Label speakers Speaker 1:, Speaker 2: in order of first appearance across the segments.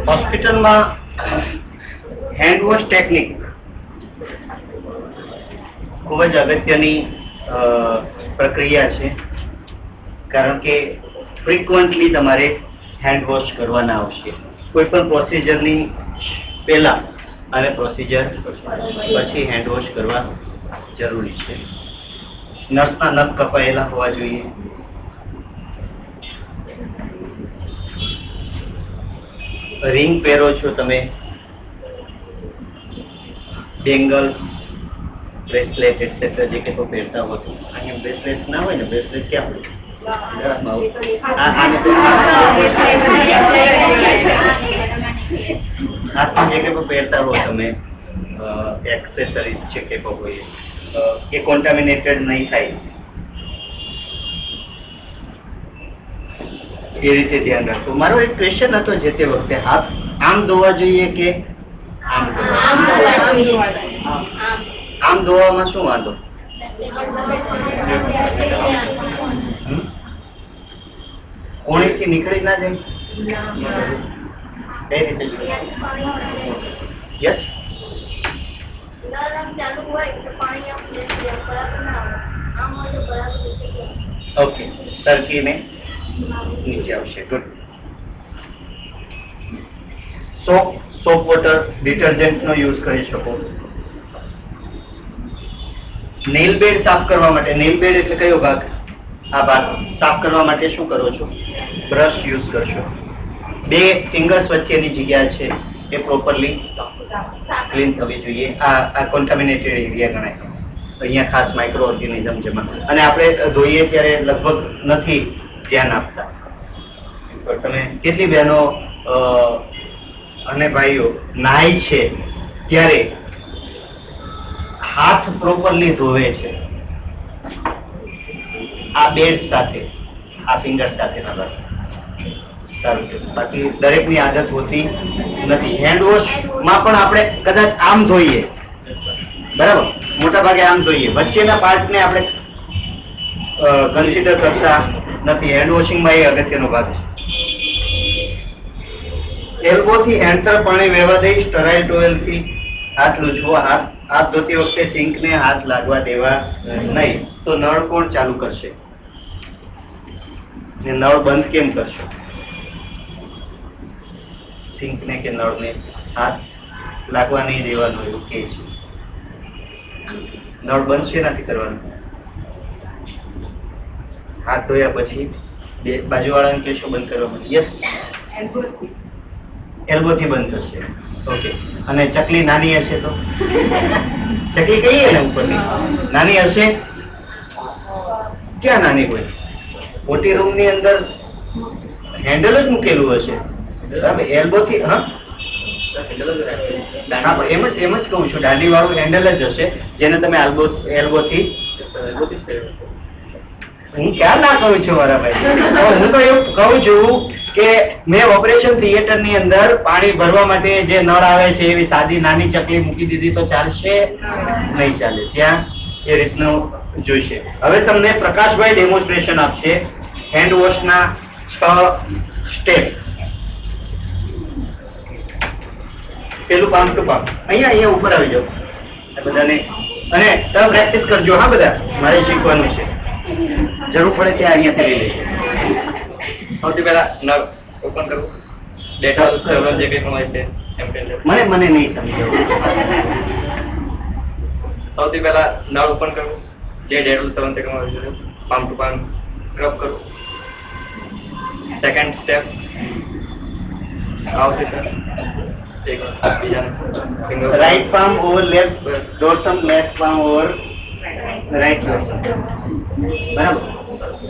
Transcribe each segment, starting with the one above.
Speaker 1: હોસ્પિટલમાં hand wash technique ખૂબ જ અગત્યની પ્રક્રિયા છે, કારણ કે ફ્રીક્વન્ટલી તમારે હેન્ડ વોશ કરવાના આવશે. કોઈ પણ પ્રોસિજરની પહેલા અને પ્રોસિજર પછી હેન્ડ વોશ કરવા જરૂરી છે. નસના નસ કપાયેલા હોવા જોઈએ. રિંગ પહેરો છો તમે, બેંગલ, બ્રેસલેટ એટસેટ્રા જે કંઈ પહેરતા હો તો અહીંયા બ્રેસલેટ ના હોય ને, બ્રેસલેટ ક્યાં હોય? હાથમાં જે કંઈ પહેરતા હો તમે, એક્સેસરીઝ જે કંઈ હોય એ કોન્ટામિનેટેડ નહીં થાય એ રીતે ધ્યાન રાખો. મારો એક ક્વેશ્ચન હતો જે તે વખતે, હાથ આમ ધોવા જોઈએ કે આમ ધોવા? આમ ધોવામાં શું વાંધો? કોણીથી નીકળી ના જાય? કઈ રીતે? યસ, ઓકે, સરકીને નીચે આવશે. ગુડ. સોપ વોટર, ડિટર્જન્ટનો યુઝ કરી શકો. નેલ બેડ સાફ કરવા માટે, નેલ બેડ એટલે કયો ભાગ? આ ભાગ સાફ કરવા માટે શું કરો છો? બ્રશ યુઝ કરશો. બે ફિંગર્સ વચ્ચેની જગ્યા છે એ પ્રોપરલી ક્લીન થવી જોઈએ. આ કોન્ટામિનેટેડ એરિયા ગણાય. અહીંયા ખાસ માઇક્રો ઓર્ગેનિઝમ જેમાં, અને આપણે ધોઈએ ત્યારે લગભગ નથી ધ્યાન આપતા. તમે કેટલી બહેનો અને ભાઈઓ નાય છે ત્યારે હાથ પ્રોપરલી ધોવે છે આ બેડ સાથે, આ ફિંગર સાથે ના બસ સારું છે. બાકી દરેકની આદત હોતી નથી. હેન્ડ વોશમાં પણ આપણે કદાચ આમ ધોઈએ, બરાબર, મોટા ભાગે આમ ધોઈએ, વચ્ચેના પાર્ટને આપણે કન્સિડર કરતા નથી. હેન્ડ વોશિંગમાં એ અગત્યનો ભાગ છે. એલ્બોથી હેન્ડ તરફ પાણી વહેવા દઈ, સ્ટરાઇલ ટોવેલથી હાથ લૂછવો. હાથ ધોતી વખતે સિંકને હાથ લાગવા દેવા નહીં. તો નળ કોણ ચાલુ કરશે ને નળ બંધ કેમ કરશો? સિંકને કે નળને હાથ લાગવા નહીં દેવાનો એવું કે છે. નળ બંધ છે નથી કરવાનું. હાથ ધોયા પછી બે બાજુવાળાને કહેશો બંધ કરવા માટે. યસ, એલ્બોથી બંધ થશે. ઓકે. અને ચકલી નાની હશે તો? ચકલી કહીએ ને ઉપરની, નાની હશે. ક્યાં નાની હોય? મોટી રૂમની અંદર હેન્ડલ જ મૂકેલું હશે, બરાબર. એલ્બોથી, હા, એમ જ કહું છું, દાંડી વાળું હેન્ડલ જ હશે જેને તમે એલ્બોથી. હું ક્યાં ના કહું છું મારા ભાઈ, હું તો એવું કહું છું કે મેં ઓપરેશન થિયેટર ની અંદર પાણી ભરવા માટે જે નળ આવે છે એવી સાદી નાની ચકલી મૂકી દીધી તો ચાલશે? નહીં ચાલે. ત્યાં એ રીતનું જોઈશે. હવે તમને પ્રકાશભાઈ ડેમોન્સ્ટ્રેશન આપશે હેન્ડ વોશના 6 સ્ટેપ. પેલું પામ ટુ પામ. અહીંયા ઉપર આવી જાઓ બધાને, અને તમે પ્રેક્ટિસ કરજો. હા બધા, મારે શીખવાનું છે. જરૂર પડે ત્યાં અહીંયાથી લઈ લેજો. સૌથી પહેલા નળ ઓપન કરવું. ડેટા જે કંઈ કમાય છે મને નહીં સમજાવું. સૌથી પહેલા નળ ઓપન કરવું. જે ડેડું સેવન તે કમાય છે પામ ટુ પામ રબ કરવું. સેકન્ડ સ્ટેપ આવશે સર. Right palm over left dorsum, left palm over right dorsum, બરાબર.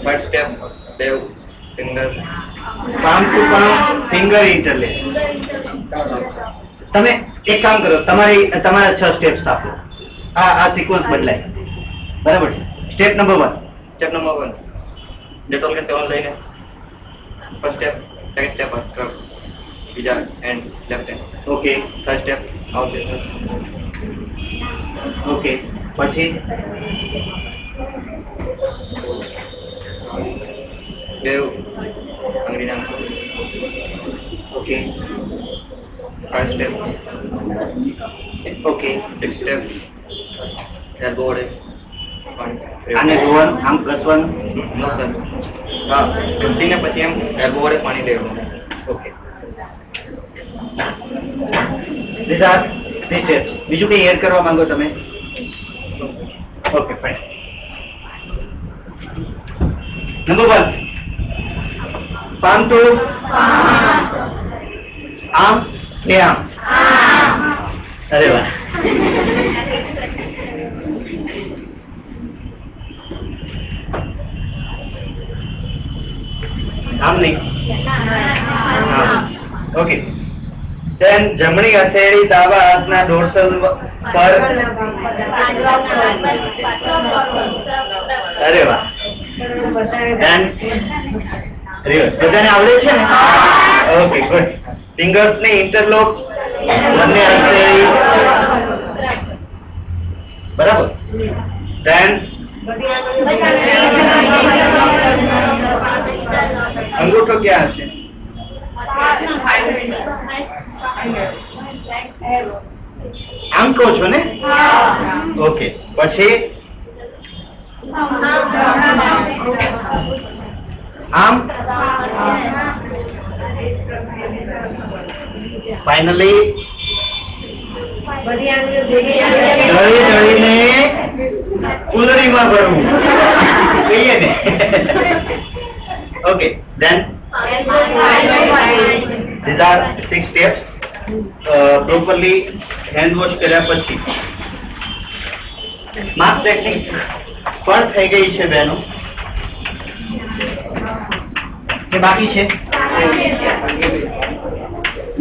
Speaker 1: થર્ડ સ્ટેપ બે finger palm to palm finger interlace. તમે એક કામ કરો, તમારા 6 સ્ટેપ્સ આપો. આ સિક્વન્સ બદલાય, બરાબર છે. સ્ટેપ નંબર 1 ડેટોલ કે 7 લઈને first step, second step scrub, બીજા hand left hand. Okay. Third step આવશે. ઓકે. પછી બે આંગળી નામ. Okay.
Speaker 2: 5 step.
Speaker 1: Okay
Speaker 2: 6 step. Elbow વડે પાણી
Speaker 1: આને જોવાનું આમ ઘસવાનું
Speaker 2: નો સર હા ઘસીને પછી એમ એલ્બો વડે પાણી લેવાનું.
Speaker 1: Okay these are three steps. બીજું કઈ એડ કરવા માંગો તમે? Okay fine. Number 1 palm to આમ કે આમ? અરે વાહ. આમ નહીં. ઓકે then જમણી હથેળી ડાબા હાથના ડોર્સલ પર. અરે વાહ. then reverse બધાને આવડે છે ને? Okay good. ફિંગર્સ ને ઇન્ટરલોક બંને હથેળી બરાબર. then અંગૂઠો ક્યાં હશે? આમ કહો છો ને? ઓકે પછી આમ ફાઇનલી દળી દળીને કુલરીમાં ભરવું કહીએ ને. Okay then these are 6 steps. properly hand wash કર્યા પછી માસ્ક ટેકનિક પણ થઈ ગઈ છે બહેનો કે બાકી છે?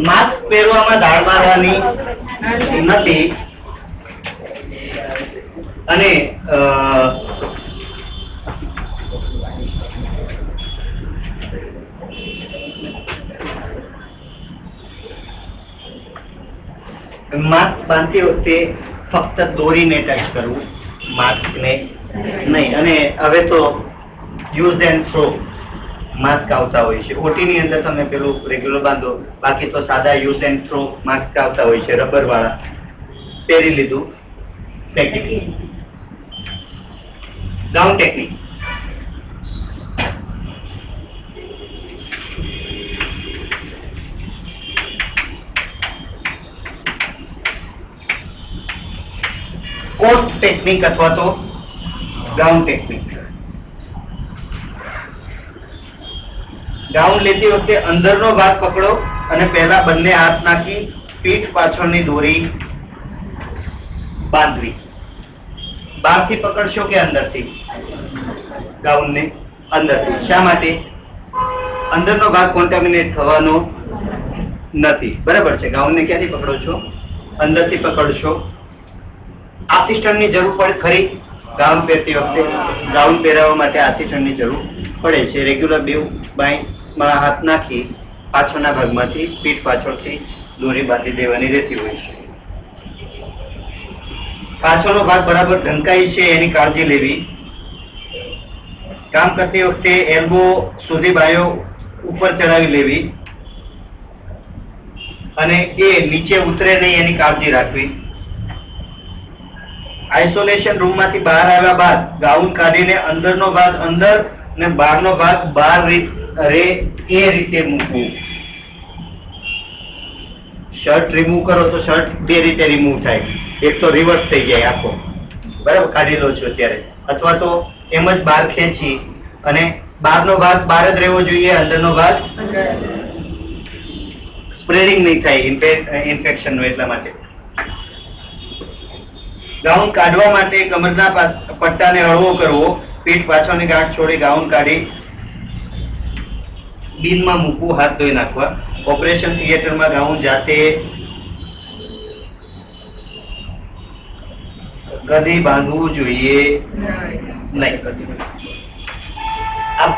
Speaker 1: માસ્ક પહેરવામાં ધાડ મારવાની નથી અને માસ્ક બાંધતી વખતે ફક્ત દોરીને ટચ કરવું, માસ્કને નહીં. અને હવે તો યુઝ એન્ડ થ્રો માસ્ક આવતા હોય છે. ઓટીની અંદર તમે પેલું રેગ્યુલર બાંધો, બાકી તો સાદા યુઝ એન્ડ થ્રો માસ્ક આવતા હોય છે રબર વાળા. પહેરી લીધું. Technique gown technique. Coat technique અથવા તો ગાઉન ટેકનિક. ગાઉન લેતી વખતે અંદરનો ભાગ પકડો અને પહેલા બંને હાથ નાખી પીઠ પાછળની દોરી બાંધવી. બહારથી પકડશો કે અંદરથી? ગાઉનને અંદરથી. શા માટે? અંદરનો ભાગ કોન્ટામિનેટ થવાનો નથી. બરાબર છે. ગાઉનને ક્યાંથી પકડો છો? અંદરથી પકડશો. આસિસ્ટન્ટની જરૂર પડે ખરી ગાઉન પહેરતી વખતે? ગાઉન પહેરાવવા માટે આસિસ્ટન્ટની જરૂર પડે છે. રેગ્યુલર બેઉ બાંયમાં હાથ નાખી પાછળના ભાગમાંથી પીઠ પાછળથી દોરી બાંધી દેવાની રહેતી હોય છે. પાછળનો ભાગ બરાબર ઢંકાય છે એની કાળજી લેવી. કામ કરતી વખતે એલ્બો સુધી બાયો ઉપર ચડાવી લેવી અને એ નીચે ઉતરે નહીં એની કાળજી રાખવી. આઇસોલેશન રૂમમાંથી બહાર આવ્યા બાદ ગાઉન કાઢીને અંદરનો ભાગ અંદર અને બહારનો ભાગ બહાર રહે એ રીતે મૂકવું. શર્ટ રિમૂવ કરો તો શર્ટ બે રીતે રિમૂવ થાય. એક તો રિવર્સ થઈ જાય આખો, બરાબર, કાઢી લો છો ત્યારે, અથવા તો એમ જ બહાર ખેંચી અને બહારનો ભાગ બહાર જ રહેવો જોઈએ, અંદરનો ભાગ સ્પ્રેડિંગ નહીં થાય ઇન્ફેક્શનનો. એટલા માટે ગાઉન કાઢવા માટે કમરના પટ્ટાને હળવો કરવો, પીઠ પાછળની ગાંઠ છોડી ગાઉન કાઢી બીનમાં મૂકવું, હાથ ધોઈ નાખવા. ઓપરેશન થિયેટરમાં ગાઉન જાતે ગદી બાંધવું જોઈએ નહીં. આ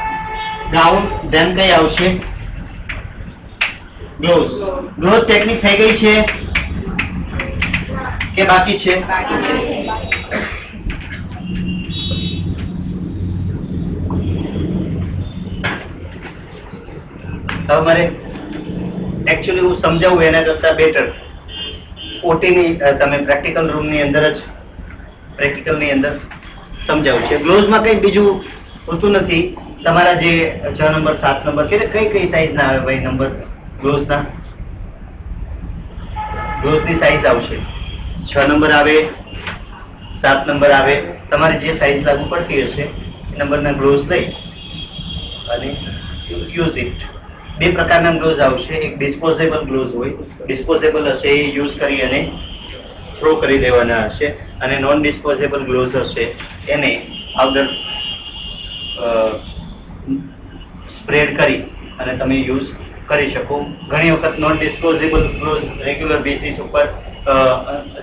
Speaker 1: ગાઉન ધ્યાન કઈ આવશે? ગ્લોવ્સ. ગ્લોવ્સ ટેકનિક થઈ ગઈ છે કે બાકી છે? હવે મારે એકચ્યુઅલી હું સમજાવું એના કરતાં બેટર ઓટીની તમે પ્રેક્ટિકલની અંદર સમજાવું છે. ગ્લોવ્સમાં કંઈ બીજું હોતું નથી. તમારા જે 6 નંબર 7 નંબર કઈ સાઈઝના આવે ભાઈ નંબર ગ્લોવ્સના? ગ્લોવ્સની સાઈઝ આવશે 6 નંબર આવે, 7 નંબર આવે. તમારે જે સાઈઝ લાગુ પડતી હશે એ નંબરના ગ્લોવ્સ લઈ અને યુઝ ઇટ. 2 પ્રકારના ગ્લોવ્સ આવશે. એક ડિસ્પોઝેબલ ગ્લોવ્સ હોય, ડિસ્પોઝેબલ હશે એ યુઝ કરી અને થ્રો કરી દેવાના હશે, અને નોન ડિસ્પોઝેબલ ગ્લોવ્સ હશે એને આવદર સ્પ્રેડ કરી અને તમે યુઝ કરી શકો. ઘણી વખત non disposable gloves regular basis ઉપર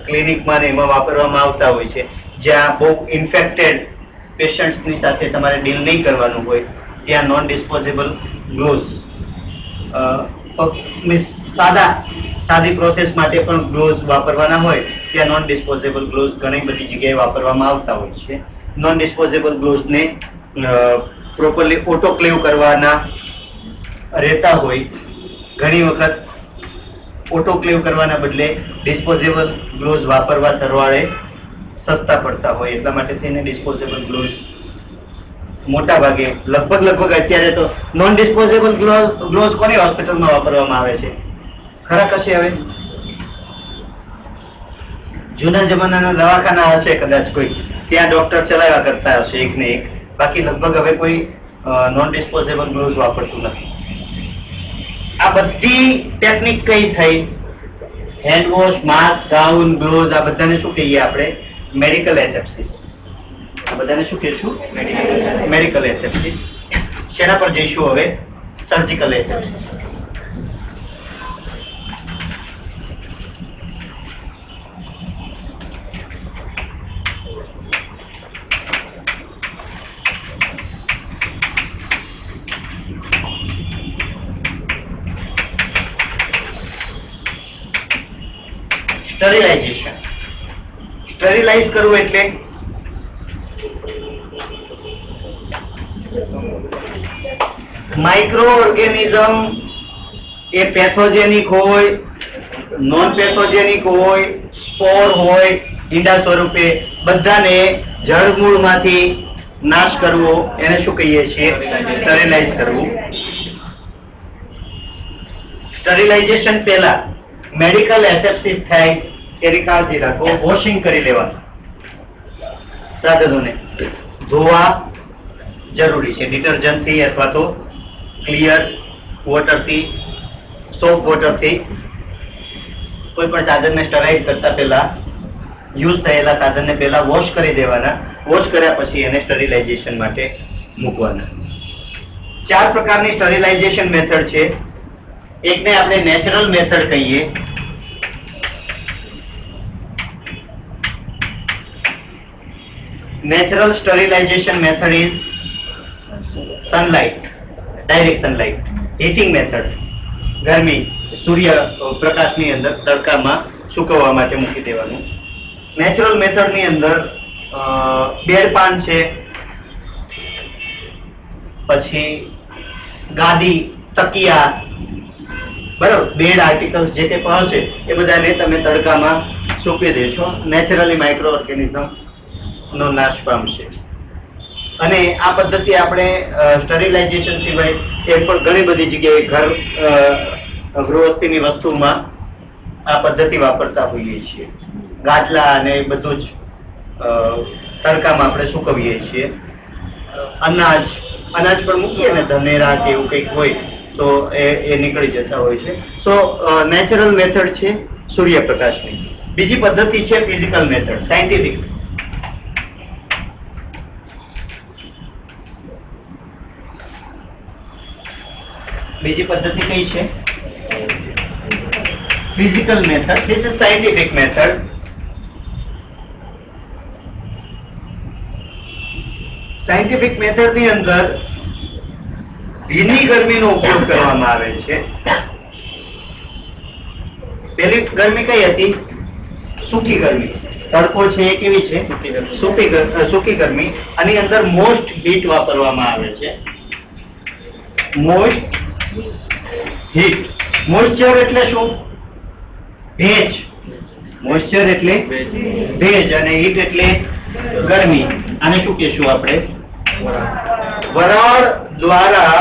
Speaker 1: ક્લિનિકમાં ને એમાં વાપરવામાં આવતા હોય છે, જ્યાં બહુ ઇન્ફેક્ટેડ પેશન્ટ્સની સાથે તમારે ડીલ નહીં કરવાનું હોય ત્યાં નોન ડિસ્પોઝેબલ ગ્લોવ્સ સાદી પ્રોસેસ માટે પણ ગ્લોવ્સ વાપરવાના હોય ત્યાં નોન ડિસ્પોઝેબલ ગ્લોવ્સ ઘણી બધી જગ્યાએ વાપરવામાં આવતા હોય છે. નોન ડિસ્પોઝેબલ ગ્લોવ્સને પ્રોપરલી ઓટોક્લેવ કરવાના રહેતા હોય. ઘણી વખત ઓટોક્લેવ કરવાના બદલે ડિસ્પોઝેબલ ગ્લોવ્સ વાપરવા સરવાળે સસ્તા પડતા હોય, એટલા માટે થઈને ડિસ્પોઝેબલ ગ્લોવ્સ મોટા ભાગે લગભગ અત્યારે તો નોન ડિસ્પોઝેબલ ગ્લોવ્સ કોની હોસ્પિટલમાં વાપરવામાં આવે છે? ખરા કશે હવે જૂના જમાનાના દવાખાના હશે કદાચ કોઈ, ત્યાં ડોક્ટર ચલાવ્યા કરતા હશે એક ને એક. બાકી લગભગ હવે કોઈ નોન ડિસ્પોઝેબલ ગ્લોવ્સ વાપરતું નથી. આ બધી ટેકનિક કઈ થઈ? Hand wash, mask, gown, gloves, આ બધાને શું કહીએ આપણે? મેડિકલ એસેપ્સિસ. આ બધાને શું કહીશું? મેડિકલ એસેપ્સિસ. શેના પર જઈશું હવે? સર્જિકલ એસેપ્સિસ. સ્ટરીલાઇઝેશન. સ્ટરીલાઇઝ કરવું એટલે માઇક્રો ઓર્ગેનિઝમ એ પેથોજેનિક હોય, નોન પેથોજેનિક હોય, સ્પોર હોય, ઈંડા સ્વરૂપે બધાને જળમૂળમાંથી નાશ કરવો એને શું કહીએ છીએ? સ્ટરીલાઇઝ કરવું. સ્ટરીલાઇઝેશન પહેલા મેડિકલ એસેપ્સિસ થાય એની કાળજી રાખો. વોશિંગ કરી લેવાનું. સાધનોને ધોવા જરૂરી છે ડિટર્જન્ટથી અથવા તો ક્લિયર વોટરથી, સોપ વોટરથી. કોઈ પણ સાધનને સ્ટરાઇઝ કરતા પહેલા યુઝ થયેલા સાધનને પહેલા વોશ કરી દેવાના. વોશ કર્યા પછી એને સ્ટરીલાઇઝેશન માટે મૂકવાના. 4 પ્રકારની સ્ટરીલાઇઝેશન મેથડ છે. એકને આપણે નેચરલ મેથડ કહીએ. Natural sterilization method is sunlight, direct sunlight. Heating method, ગરમી સૂર્ય પ્રકાશની અંદર તડકામાં સુકવવા માટે મૂકી દેવાનું. નેચરલ મેથડની અંદર બેડપાન છે, પછી ગાદી, તકિયા, બરાબર, બેડ આર્ટિકલ્સ જે તે પણ હશે એ બધાને તમે તડકામાં સૂકવી દેશો. નેચરલી માઇક્રો ઓર્ગેનિઝમ નો નાશ પામશે. અને આ પદ્ધતિ આપણે સ્ટરીલાઇઝેશન સિવાય એ પણ ઘણી બધી જગ્યાએ ગૃહસ્થીની વસ્તુમાં આ પદ્ધતિ વાપરતા હોઈએ છીએ. ગાટલા અને બધું જ તડકામાં આપણે સૂકવીએ છીએ. અનાજ પર મૂકીએ ને ધનેરા કે એવું કંઈક હોય તો એ નીકળી જતા હોય છે. સો નેચરલ મેથડ છે સૂર્યપ્રકાશની. બીજી પદ્ધતિ છે ફિઝિકલ મેથડ, સાયન્ટિફિક. બીજી પદ્ધતિ કઈ છે? Physical method. This is scientific method. Scientific મેથડની અંદર ભીની ગરમીનો ઉપયોગ કરવામાં આવે છે. પહેલી ગરમી કઈ હતી? સૂકી ગરમી. તડકો છે એ કેવી છે? સૂકી ગરમી. આની અંદર મોસ્ટ હીટ વાપરવામાં આવે છે. મોસ્ટ હીટ મોઇસ્ચર એટલે શું? ભેજ. મોઇસ્ચર એટલે ભેજ અને હીટ એટલે ગરમી. આને શું કહેશું આપણે? વરાળ દ્વારા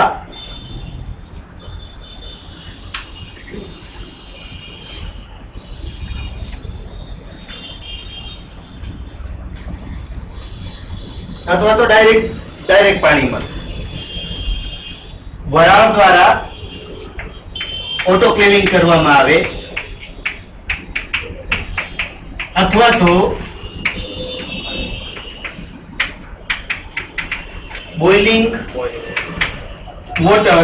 Speaker 1: અથવા તો ડાયરેક્ટ પાણીમાં વરાળ દ્વારા ઓટોક્લેવિંગ કરવામાં આવે અથવા તો બોઇલિંગ વોટર.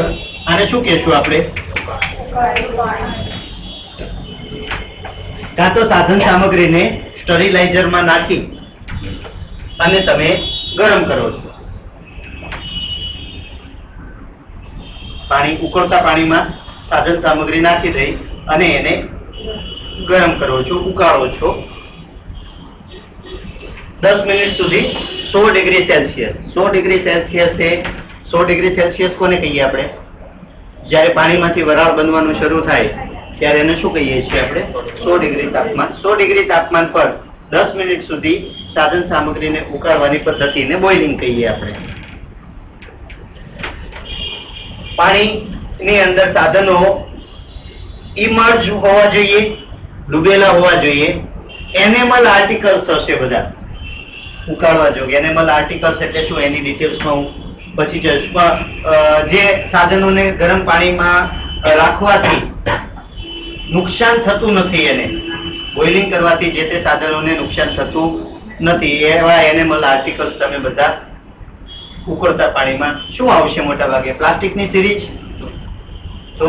Speaker 1: આને શું કહેશું આપણે? કાં તો સાધન સામગ્રીને સ્ટરીલાઇઝરમાં નાખી અને તમે ગરમ કરો છો. પાણી ઉકળતા પાણીમાં સાધન સામગ્રી નાખી દઈ અને એને ગરમ કરો છો, ઉકાળો છો 10 મિનિટ સુધી 100 ડિગ્રી સેલ્સિયસ. 100 ડિગ્રી સેલ્સિયસ એ 100 ડિગ્રી સેલ્સિયસ કોને કહીએ આપણે? જ્યારે પાણીમાંથી વરાળ બનવાનું શરૂ થાય ત્યારે એને શું કહીએ છીએ આપણે? 100 ડિગ્રી તાપમાન. 100 ડિગ્રી તાપમાન પર 10 મિનિટ સુધી સાધન સામગ્રીને ઉકાળવાની પદ્ધતિને બોઇલિંગ કહીએ આપણે. પાણીની અંદર સાધનો ઇમર્જ હોવા જોઈએ, ડૂબેલા હોવા જોઈએ. એનેમલ આર્ટિકલ્સ હશે બધા ઉકાળવા જોઈએ. એનેમલ આર્ટિકલ્સ એટલે શું એની ડિટેલ્સમાં હું પછી જઈશ. જે સાધનોને ગરમ પાણીમાં રાખવાથી નુકસાન થતું નથી, એને બોઇલિંગ કરવાથી જે તે સાધનોને નુકસાન થતું નથી, એવા એનેમલ આર્ટિકલ્સ તમે બધા ઉકળતા પાણીમાં શું આવશે? મોટા ભાગે પ્લાસ્ટિકની સિરીઝ, તો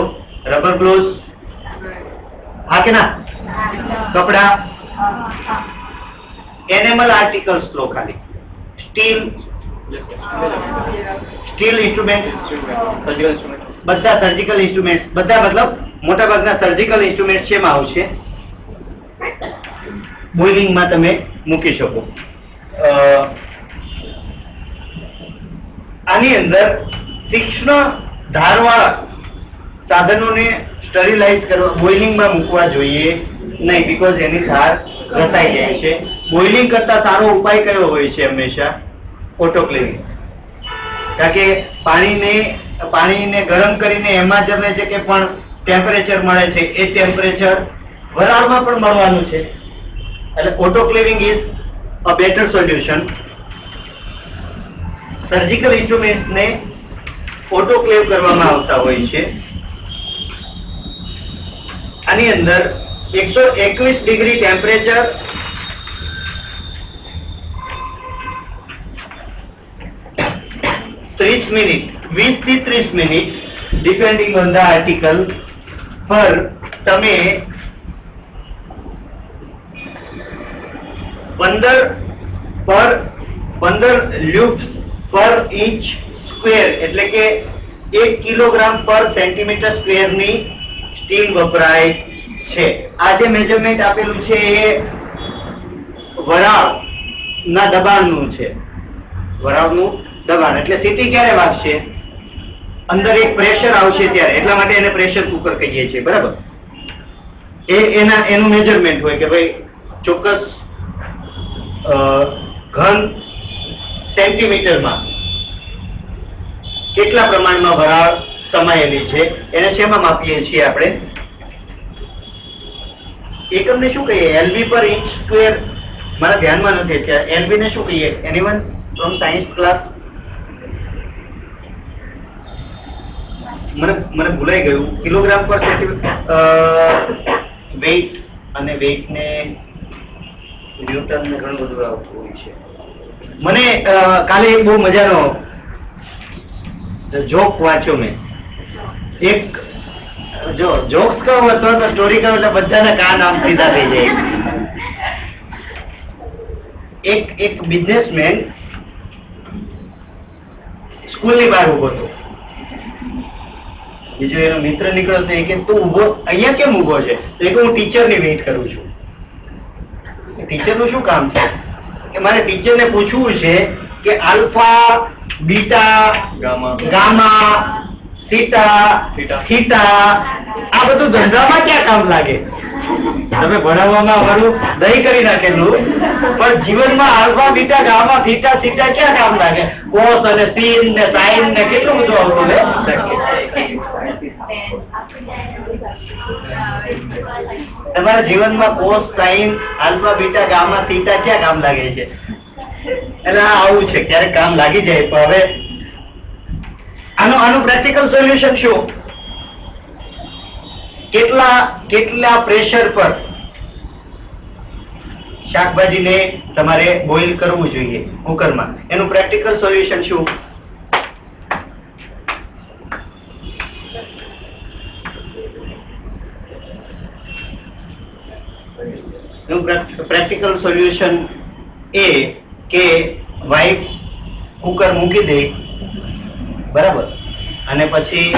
Speaker 1: રબર ગ્લોવ્સ, હા કે ના, કપડા, એનિમલ આર્ટિકલ્સ લો ખાલી. સ્ટીલ ઇન્સ્ટ્રુમેન્ટ, બધા સર્જિકલ ઇન્સ્ટ્રુમેન્ટ, બધા મતલબ મોટા ભાગના સર્જિકલ ઇન્સ્ટ્રુમેન્ટ શેમાં આવશે? બોઇલિંગમાં તમે મૂકી શકો. આની અંદર તીક્ષ્ણ ધારવાળા સાધનોને સ્ટરીલાઇઝ કરવા બોઇલિંગમાં મૂકવા જોઈએ નહીં, બીકોઝ એની ધાર ઘસાઈ જાય છે. બોઇલિંગ કરતા સારો ઉપાય કયો હોય છે? હંમેશા ઓટોક્લેવિંગ. કારણ કે પાણીને ગરમ કરીને એમાં તમે જે કે પણ ટેમ્પરેચર મળે છે એ ટેમ્પરેચર વરાળમાં પણ મળવાનું છે. એટલે autoclaving is a better solution. Surgical ઇન્સ્ટ્રુમેન્ટ્સને ઓટોક્લેવ કરવામાં આવતા હોય છે. આની અંદર 121 ડિગ્રી ટેમ્પરેચર, 30 મિનિટ, 20 થી 30 minute depending on the article પર તમે 15 લ્યુબ્સ પર ઇંચ સ્ક્વેર એટલે કે 1 કિલોગ્રામ પર સેન્ટીમીટર સ્ક્વેરની સ્ટીલ વપરાય છે. આ જે મેજરમેન્ટ આપેલું છે એ વરાળના દબાણનું છે. વરાળનું દબાણ એટલે સીટી ક્યારે વાગશે? અંદર એક પ્રેશર આવશે ત્યારે. એટલા માટે એને પ્રેશર કુકર કહીએ છીએ, બરાબર? એનું મેજરમેન્ટ હોય કે ભાઈ ચોક્કસ ઘન સેન્ટીમીટરમાં કેટલા પ્રમાણમાં વરાળ સમાયેલી છે. એને શેમાં માપીએ છીએ આપણે? એકમને શું કહીએ? એલવી પર ઇંચ સ્ક્વેર. મારા ધ્યાનમાં નથી અત્યારે. એલવી ને શું કહીએ? Anyone from science class? મને ભૂલાઈ ગયું. કિલોગ્રામ પર સેન્ટીમીટર વેઇટ અને વેઇટ ને ન્યૂટન ને ઘણું બધું આવતું હોય છે. મને કાલે એક બહુ મજાનો જોક વાંચ્યો મેં. એક જો જોક્સ કહું અથવા તો સ્ટોરી કહું એટલે બધાના કાન આમ સીધા થઈ જાય. એક બિઝનેસમેન સ્કૂલની બહાર ઉભો હતો. બીજો એનો મિત્ર નીકળ્યો તો કે તું ઉભો અહીંયા કેમ ઉભો છે? તો એક હું ટીચરની વેઇટ કરું છું. ટીચરનું શું કામ છે? કે મારે ટીચરને પૂછવું છે કે alpha, beta, gamma theta theta આ બધું ધંધામાં ક્યાં કામ લાગે? તમે ભણાવવામાં અમારું દહીં કરી નાખેલું, પણ જીવનમાં alpha beta gamma theta theta ક્યાં કામ લાગે? કોસ અને sin ને sin ને કેટલું બધું આવતું ને. તમારા જીવનમાં cos sine alpha beta gamma theta ક્યાં કામ લાગે છે? એટલે આવું છે, ક્યારેક કામ લાગી જાય. પણ હવે આનું પ્રેક્ટિકલ સોલ્યુશન શું? કેટલા પ્રેશર પર શાકભાજીને તમારે બોઇલ કરવું જોઈએ કુકરમાં? એનું પ્રેક્ટિકલ સોલ્યુશન શું? પ્રેક્ટિકલ સોલ્યુશન એ કે વાઈફ કુકર મૂકી દે, બરાબર, અને પછી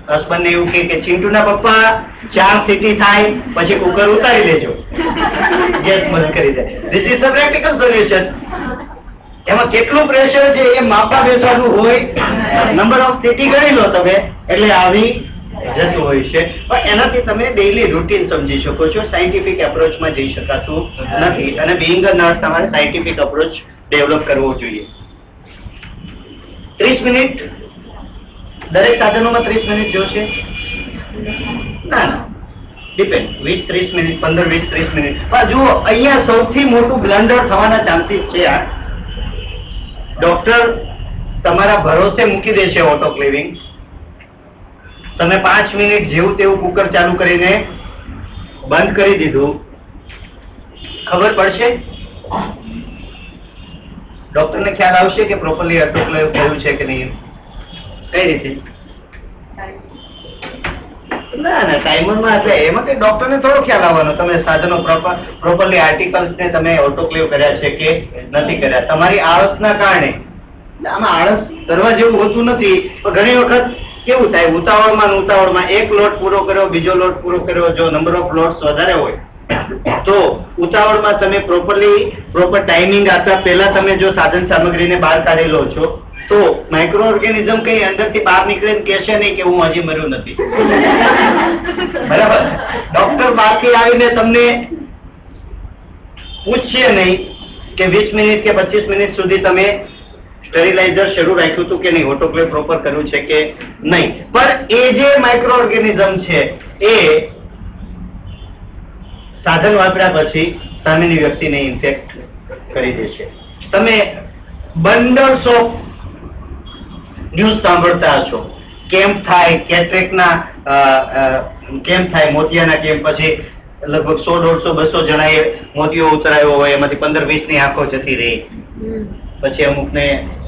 Speaker 1: હસબન્ડ ને એવું કે ચિંટુના પપ્પા 4 સીટી થાય પછી કુકર ઉતારી દેજો, ગેસ બંધ કરી દે. This is the practical solution. એમાં કેટલું પ્રેશર છે એ માપવા બેસવાનું હોય, નંબર ઓફ સીટી ગણી લો તમે, એટલે આવી જતું હોય છે. પણ એનાથી તમે ડેઈલી રૂટીન સમજી શકો છો. સાયન્ટિફિક એપ્રોચમાં જઈ શકાતું નથી, અને બીઇંગ અ નર્સ તમારે સાયન્ટિફિક એપ્રોચ ડેવલપ કરવો જોઈએ. 30 મિનિટ દરેક સાધનોમાં 30 મિનિટ જોશે? ના, ડિપેન્ડ. 20-30 minute, 15-20-30 minute. પણ જુઓ, અહીંયા સૌથી મોટું બ્લન્ડર થવાના ચાન્સીસ છે. આ ડોક્ટર તમારા ભરોસે મૂકી દેશે ઓટોક્લેવિંગ. તમે 5 મિનિટ જેવું તેવું કુકર ચાલુ કરીને બંધ કરી દીધું, ખબર પડશે? ડોક્ટરને ખ્યાલ આવશે કે પ્રોપરલી ઓટોક્લેવ થયું છે કે નહીં? કઈ રીતે? ના, ટાઈમરમાં એટલે એમાં કઈ ડોક્ટરને થોડો ખ્યાલ આવવાનો. તમે સાધનો પ્રોપરલી આર્ટિકલ્સને તમે ઓટોક્લેવ કર્યા છે કે નથી કર્યા. તમારી આળસના કારણે. આમાં આળસ કરવા જેવું હોતું નથી, પણ ઘણી વખત કેવું થાય, ઉતાવળમાં એક લોટ પૂરો કર્યો, બીજો લોટ પૂરો કર્યો. જો નંબર ઓફ લોટ્સ વધારે હોય તો ઉતાવળમાં તમે પ્રોપર ટાઈમિંગ આપતા પહેલા તમે જો સાધન સામગ્રીને બહાર કાઢી લો છો, તો માઇક્રો ઓર્ગેનિઝમ કઈ અંદરથી બહાર નીકળીને કહેશે નહીં કે હું હજી મર્યું નથી. બરાબર? ડોક્ટર બહારથી આવીને તમને પૂછશે નહીં કે 20 મિનિટ કે 25 મિનિટ સુધી તમે સ્ટરીલાઇઝર શરૂ રાખ્યું હતું કે નહીં, ઓટોક્લેવ પ્રોપર કર્યું છે કે નહીં. પણ એ જે માઇક્રો ઓર્ગેનિઝમ છે એ સાધન વાપર્યા પછી સામેની વ્યક્તિને ઇન્ફેક્ટ કરી દેશે. તમે બંડલ્સ ઓફ ન્યૂઝ સાંભળતા હશો. કેમ્પ થાય, કેટરેકના કેમ્પ થાય, મોતિયાના કેમ્પ, પછી લગભગ 100, 150, 200 જણાએ મોતિયો ઉતરાયો હોય, એમાંથી 15-20 ની આંખો જતી રહી. પછી અમુકને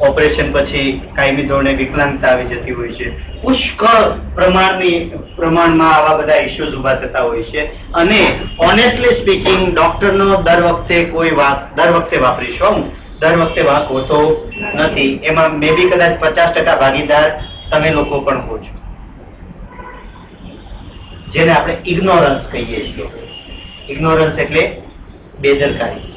Speaker 1: ઓપરેશન પછી કાયમી ધોરણે વિકલાંગતા આવી જતી હોય છે. પુષ્કળ પ્રમાણમાં આવા બધા ઇશ્યુઝ ઉભા થતા હોય છે. અને ઓનેસ્ટલી સ્પીકિંગ, ડોક્ટરનો દર વખતે વાપરીશ હું, દર વખતે વાંક હોતો નથી. એમાં મે બી કદાચ 50% ભાગીદાર તમે લોકો પણ હો છો, જેને આપણે ઇગ્નોરન્સ કહીએ છીએ. ઇગ્નોરન્સ એટલે બેદરકારી.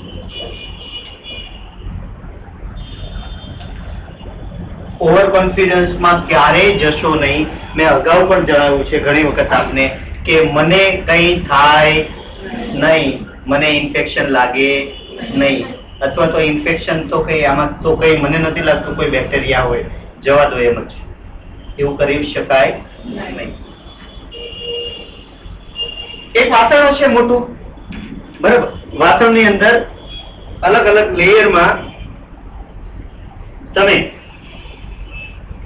Speaker 1: ઓવર કોન્ફિડન્સમાં ક્યારેય જશો નહીં. મેં અગાઉ પણ જણાવ્યું છે ઘણી વખત આપને કે મને કંઈ થાય નહીં, મને ઇન્ફેક્શન લાગે નહીં, અથવા તો ઇન્ફેક્શન તો કંઈ આમાં તો કંઈ મને નથી લાગતું કોઈ બેક્ટેરિયા હોય, જવા દો એમ જ. એવું કરી શકાય નહીં. એક વાસણ હશે મોટું, બરાબર, વાસણની અંદર અલગ અલગ લેયરમાં તમે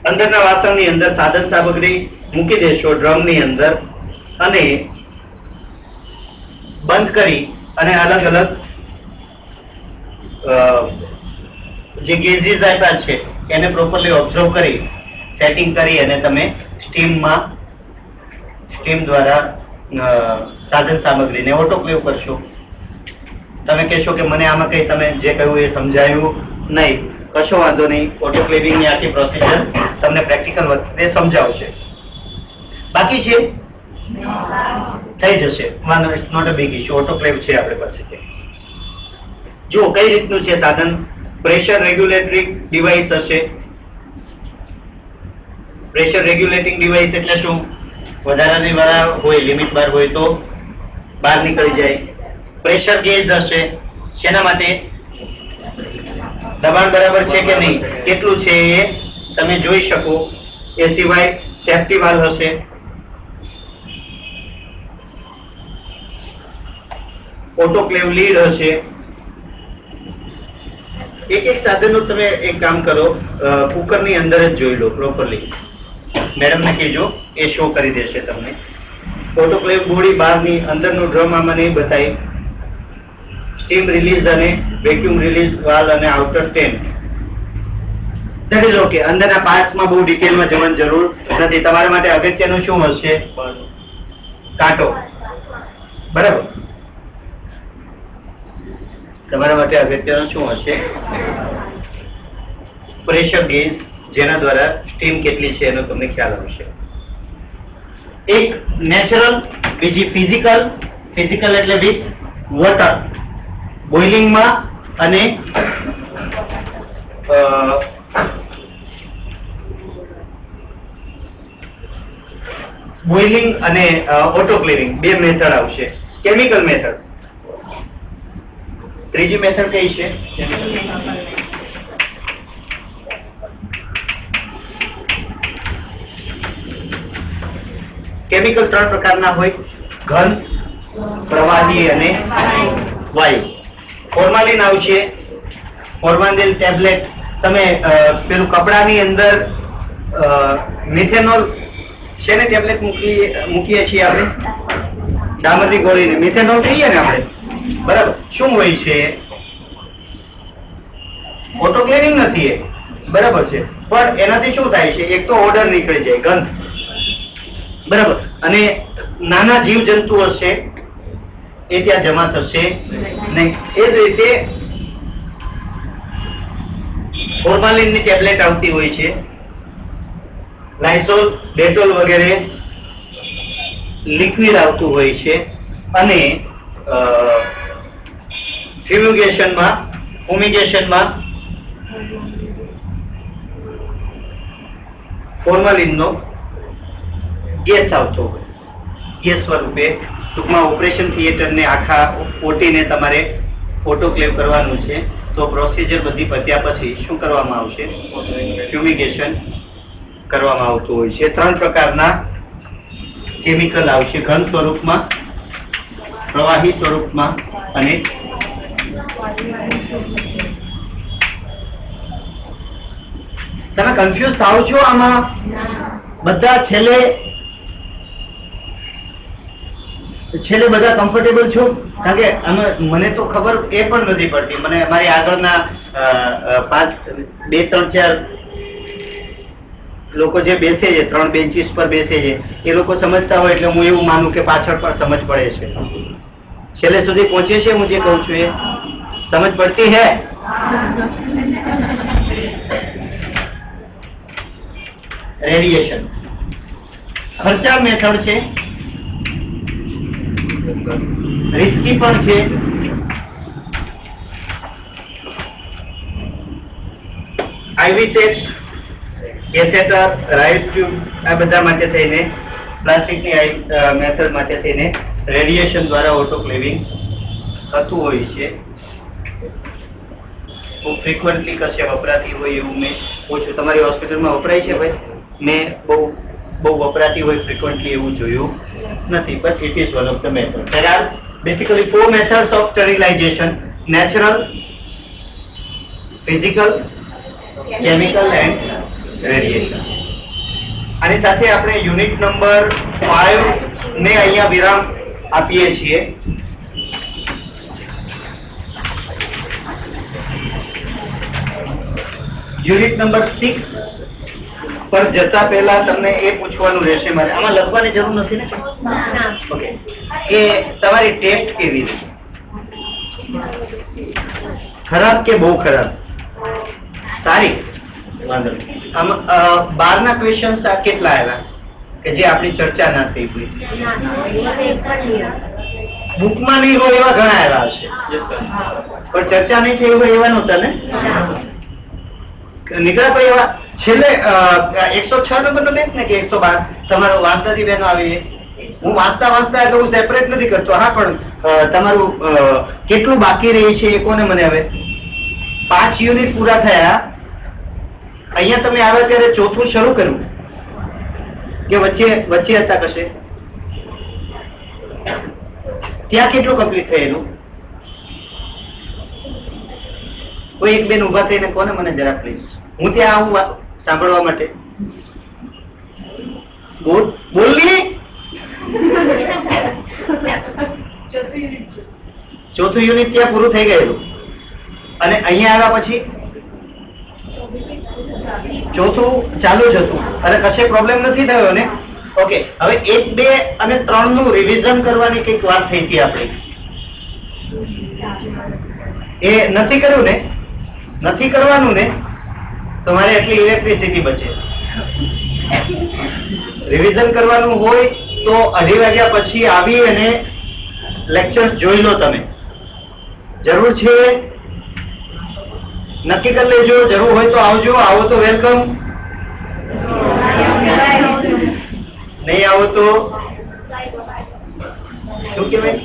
Speaker 1: અંદરના વાસણની અંદર સાધન સામગ્રી મૂકી દેશો ડ્રમની અંદર, અને બંધ કરી અને અલગ અલગ જે ગેજીસ આપ્યા છે એને પ્રોપરલી ઓબ્ઝર્વ કરી સેટિંગ કરી અને તમે સ્ટીમ દ્વારા સાધન સામગ્રીને ઓટોક્લેવ કરશો. તમે કહેશો કે મને આમાં કંઈ તમે જે કહ્યું એ સમજાયું નહીં, કશો વાંધો નહીં. ઓટોક્લેવિંગની આખી પ્રોસિજર તમને પ્રેક્ટિકલ વખતે સમજાવશે. બાકી છે થઈ જશે, વાંધો, it's not a big issue. Autoclave છે આપણે પાસે. જુઓ કઈ રીતનું છે સાધન. પ્રેશર રેગ્યુલેટરી ડિવાઇસ હશે, પ્રેશર રેગ્યુલેટિંગ ડિવાઇસ એટલે શું? વધારાની વાળા હોય, લિમિટ બાર હોય તો બહાર નીકળી જાય. પ્રેશર ગેજ હશે, શેના માટે? દબાણ બરાબર છે કે નહીં, કેટલું છે એ તમે જોઈ શકો. એ સિવાય સેફ્ટી વાલ્વ હશે. ઓટોક્લેવ લીડ હશે. એક સાધનો તમે એક કામ કરો, કુકરની અંદર જ જોઈ લો પ્રોપરલી. મેડમને કહેજો, એ શો કરી દેશે તમને. ઓટોક્લેવ બોડી બહારની અંદરનું ડ્રમ આમાં નહીં બતાવી. સ્ટીમ રિલીઝ અને વેક્યુમ રિલીઝ વાલ્વ અને outer tank. That is okay. અંદરના પાર્ટ્સમાં બહુ ડિટેલમાં જવાની જરૂર નથી. તમારા માટે અગત્યનું શું હશે? કાંટો. બરાબર. તમારા માટે અગત્યનું શું હશે? પ્રેશર ગેજ, જેના દ્વારા સ્ટીમ કેટલી છે એનો તમને ખ્યાલ આવશે. એક નેચરલ, બીજી ફિઝિકલ. ફિઝિકલ એટલે વિથ વોટર, બોઇલિંગમાં અને બોઇલિંગ અને ઓટોક્લેવિંગ બે મેથડ આવશે. Chemical method. ત્રીજી મેથડ કઈ છે? કેમિકલ ત્રણ પ્રકારના હોય: ઘન, પ્રવાહી અને વાયુ. ફોર્માલિન આવશે. ફોર્માલિન ટેબ્લેટ. તમે પેલું કપડાની અંદર મિથેનોલ શેને ટેબ્લેટ મૂકીએ છીએ આપણે? ડામરની ગોળીને મિથેનોલ કહીએ ને આપણે. બરાબર. શું હોય છે? ઓટોક્લેવિંગ નથી એ, બરાબર છે, પણ એનાથી શું થાય છે? એક તો ઓર્ડર નીકળી જાય, ગંધ. બરાબર. અને નાના જીવ જંતુ હશે એ ત્યાં જમા થશે નહીં. એ જ રીતે ફોર્માલિનની ટેબ્લેટ આવતી હોય છે. લાઇસોલ, ડેટોલ વગેરે લિક્વિડ આવતું હોય છે. અને ફ્યુમિગેશનમાં ફોર્માલિનનો ગેસ આવતો હોય. ગેસ સ્વરૂપે ટૂંકમાં ઓપરેશન થિયેટરને આખા ઓટીને તમારે ઓટોક્લેવ કરવાનું છે. તો પ્રોસિજર બધી પત્યા પછી શું કરવામાં આવશે? ફ્યુમિગેશન કરવામાં આવતું હોય છે. ત્રણ પ્રકારના કેમિકલ આવશે: ઘન સ્વરૂપમાં, પ્રવાહી સ્વરૂપમાં અને તમે કન્ફ્યુઝ થાવ છો આમાં? બધા છેલ્લે બધા કમ્ફર્ટેબલ છો? કારણ કે મને તો ખબર એ પણ નથી પડતી. મને અમારી આગળના 2, 3, 4 લોકો જે બેસે છે, 3 બેન્ચીસ પર બેસે છે, એ લોકો સમજતા હોય એટલે હું એવું માનું કે પાછળ પણ સમજ પડે છે. છેલ્લે સુધી પહોંચે છે હું જે કહું છું એ સમજ પડતી હે? રેડિયેશન ખર્ચાળ મેથડ છે, રિસ્કી પણ છે. આઈવી સેટ, કેથેટર, રાઇસ ટ્યુબ આ બધા માટે થઈને, પ્લાસ્ટિકની મેથડ માટે થઈને રેડિયેશન દ્વારા ઓટોક્લેવિંગ થતું હોય છે. ખૂબ ફ્રીક્વન્ટલી કશે વપરાતી હોય એવું મેં પૂછ્યું. તમારી હોસ્પિટલમાં વપરાય છે ભાઈ? મેં બહુ વપરાતી હોય ફ્રીક્વન્ટલી એવું જોયું નથી. But it is one of the method. There are basically 4 methods of sterilization: natural, physical, chemical and radiation. આની સાથે આપણે યુનિટ નંબર 5 ને અહીંયા વિરામ આપીએ છીએ. યુનિટ નંબર 6 પર જતા પહેલા તમને એ પૂછવાનું રહેશે મારે. આમાં લખવાની જરૂર નથી ને? ઓકે. કે તમારી ટેસ્ટ કેવી છે? ખરાબ કે બહુ ખરાબ? સારી? વાંધો નહીં. આમાં 12ના ક્વેશ્ચન્સ કેટલા આવ્યા કે જે આપણી ચર્ચા ના થઈ હોય? બુકમાં નહીં હોય એવા ઘણા આવ્યા હશે, પણ ચર્ચા નહીં થઈ હોય એવા નહોતા ને? નીકળ્યા કોઈ એવા? છેલ્લે 106 નંબરનો બેચ ને કે 112 તમારો વાંચતાથી બેનો આવી છે. હું વાંચતા એટલે હું સેપરેટ નથી કરતો. હા, પણ તમારું કેટલું બાકી રહી છે એ કોને મને હવે 5 યુનિટ પૂરા થયા. અહીંયા તમે આવ્યા ત્યારે ચોથું શરૂ કર્યું કે વચ્ચે હતા કશે? ત્યાં કેટલું કમ્પ્લીટ થયેલું? કોઈ એક બેન ઉભા થઈને કોને મને જરા પ્લીઝ, હું ત્યાં આવું સાંભળવા માટે. બોલની. ચોથું યુનિટ ત્યાં પૂરું થઈ ગયેલું અને અહીંયા આવ્યા પછી ચોથું ચાલુ જ હતું અને કશે પ્રોબ્લેમ નથી થયો ને? ઓકે, હવે 1, 2 અને 3 નું રિવિઝન કરવાની કઈક વાત થઈ હતી આપણી. એ નથી કર્યું ને? નથી કરવાનું ને? તમારે એટલી ઇલેક્ટ્રિસિટી બચે. રિવિઝન કરવાનું હોય તો 2:30 વાગ્યા પછી આવી અને લેક્ચર્સ જોઈ લો. તમે જરૂર છે નક્કી કરી લેજો. જરૂર હોય તો આવજો, આવો તો વેલકમ, નહીં આવો તો શું કહેવાય?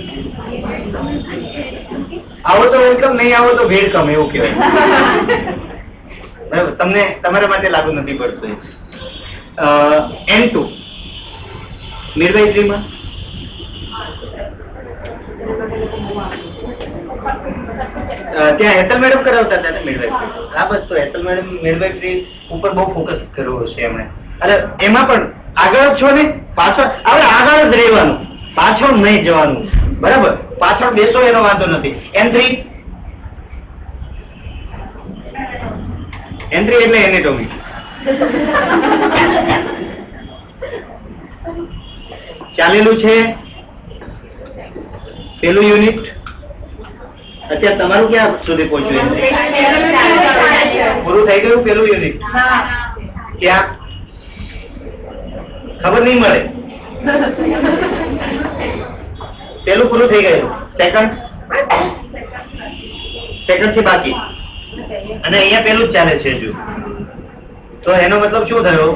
Speaker 1: આવો તો વેલકમ, નહીં આવો તો વેલકમ એવું કહેવાય. બરાબર, તમને તમારા માટે લાગુ નથી પડતું. N2 મિડવાઇફરીમાં ત્યાં હેતલ મેડમ કરાવતા હતા ને મિડવાઇફરી? હા, બસ તો હેતલ મેડમ મિડવાઇફરી ઉપર બહુ ફોકસ કર્યો છે એમણે. અને એમાં પણ આગળ જ છો ને? પાછળ હવે આગળ જ રહેવાનું, પાછળ નહીં જવાનું. બરાબર, પાછળ બેસો એનો વાંધો નથી. N3 એટલે એનેટોમી. ચાલેલું છે પેલું યુનિટ. અત્યારે તમારું ક્યાં સુધી પહોંચ્યું? પૂરું થઈ ગયું પેલું યુનિટ? ક્યાં ખબર નહીં મળે. પેલું પૂરું થઈ ગયું. સેકન્ડ છે બાકી અને અહીંયા પેલું જ ચાલે છે હજુ. તો એનો મતલબ શું થયો?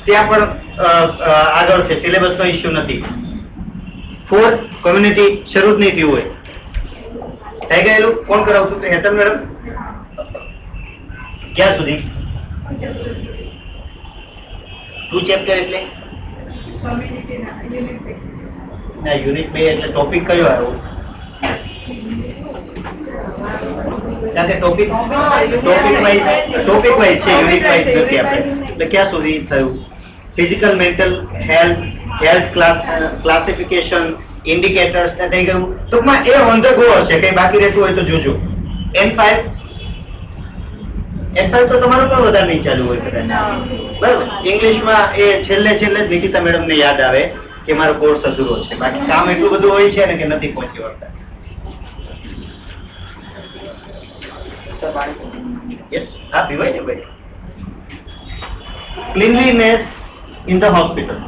Speaker 1: ત્યાં પણ આગળ છે, સિલેબસનો ઇસ્યુ નથી. 4 કોમ્યુનિટી શરૂ જ નહીં થયું હોય. થઈ ગયેલું? કોણ કરાવતું? હેતલ મેડમ. ક્યાં સુધી? 2 ચેપ્ટર એટલે યુનિટ 2 એટલે ટોપિક કયો આવ્યો? ટોપિક વાઇઝ છે, યુનિટ વાઇઝ નથી આપણે. એટલે ક્યાં સુધી થયું? Physical, mental health classification, indicators ને થઈ ગયું. ટૂંકમાં એ ઓન ધ ગો હશે, કઈ બાકી રહેતું હોય તો જોજો. N5 તો તમારું પણ વધારે નહીં ચાલુ હોય કદાચ. બરાબર, ઇંગ્લિશમાં એ છેલ્લે જ નિકિતા મેડમ ને યાદ આવે કે મારો કોર્સ અધૂરો છે. બાકી કામ એટલું બધું હોય છે ને કે નથી પહોંચી વળતા. યસ, હા, પીવાય ને ભાઈ. Cleanliness in the hospital.